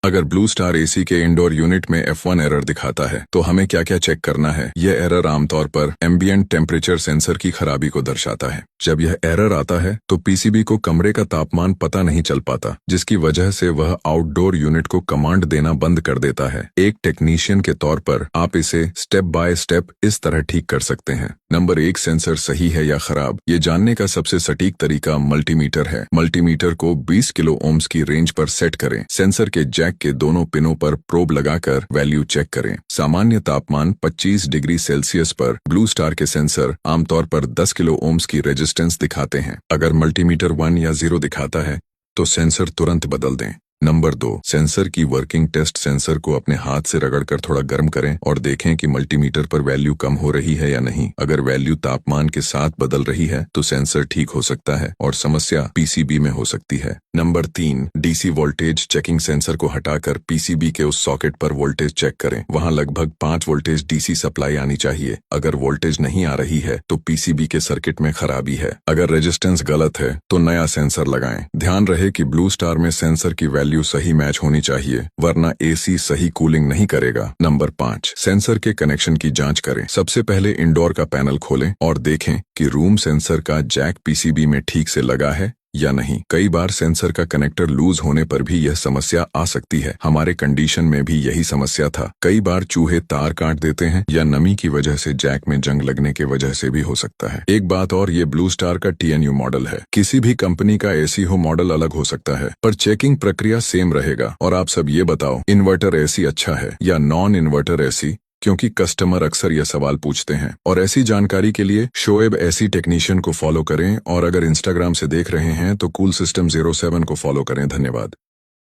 अगर blue star AC के indoor unit में F1 एरर दिखाता है तो हमें क्या क्या चेक करना है। यह एरर आमतौर पर एम्बिएंट टेम्परेचर सेंसर की खराबी को दर्शाता है। जब यह एरर आता है तो पीसीबी को कमरे का तापमान पता नहीं चल पाता, जिसकी वजह से वह आउटडोर यूनिट को कमांड देना बंद कर देता है। एक टेक्नीशियन के तौर पर आप इसे स्टेप बाय स्टेप इस तरह ठीक कर सकते हैं। नंबर 1, सेंसर सही है या खराब। ये जानने का सबसे सटीक तरीका मल्टीमीटर है। मल्टीमीटर को 20 किलो ओम्स की रेंज पर सेट करें। सेंसर के जैक के दोनों पिनों पर प्रोब लगाकर वैल्यू चेक करें। सामान्य तापमान 25 डिग्री सेल्सियस पर ब्लू स्टार के सेंसर आमतौर पर 10 किलो ओम्स की रेजिस्टेंस दिखाते हैं। अगर मल्टीमीटर 1 या 0 दिखाता है तो सेंसर तुरंत बदल दें। नंबर 2, सेंसर की वर्किंग टेस्ट। सेंसर को अपने हाथ से रगड़कर थोड़ा गर्म करें और देखें कि मल्टीमीटर पर वैल्यू कम हो रही है या नहीं। अगर वैल्यू तापमान के साथ बदल रही है तो सेंसर ठीक हो सकता है और समस्या पीसीबी में हो सकती है। Number 3, DC voltage checking. Sensor को हटाकर पीसीबी के उस सॉकेट पर वोल्टेज चेक करें। वहां लगभग 5 वोल्टेज डीसी सप्लाई आनी चाहिए। अगर वोल्टेज नहीं आ रही है तो पीसीबी के सर्किट में खराबी है। अगर रेजिस्टेंस गलत है तो नया सेंसर लगाएं। ध्यान रहे कि ब्लू स्टार में सेंसर की वैल्यू सही मैच होनी चाहिए, वरना एसी सही कूलिंग नहीं करेगा। नंबर 5, सेंसर के कनेक्शन की जांच करें। सबसे पहले इंडोर का पैनल खोलें और देखें कि रूम सेंसर का जैक पीसीबी में ठीक से लगा है या नहीं। कई बार सेंसर का कनेक्टर लूज होने पर भी यह समस्या आ सकती है। हमारे कंडीशन में भी यही समस्या था। कई बार चूहे तार काट देते हैं या नमी की वजह से जैक में जंग लगने की वजह से भी हो सकता है। एक बात और, ये ब्लू स्टार का TNU मॉडल है। किसी भी कंपनी का एसी हो मॉडल अलग हो सकता है, पर चेकिंग प्रक्रिया सेम रहेगा। और आप सब ये बताओ, इन्वर्टर एसी अच्छा है या नॉन इन्वर्टर एसी? क्योंकि कस्टमर अक्सर यह सवाल पूछते हैं। और ऐसी जानकारी के लिए शोएब एसी टेक्नीशियन को फॉलो करें, और अगर इंस्टाग्राम से देख रहे हैं तो कूल सिस्टम 07 को फॉलो करें। धन्यवाद।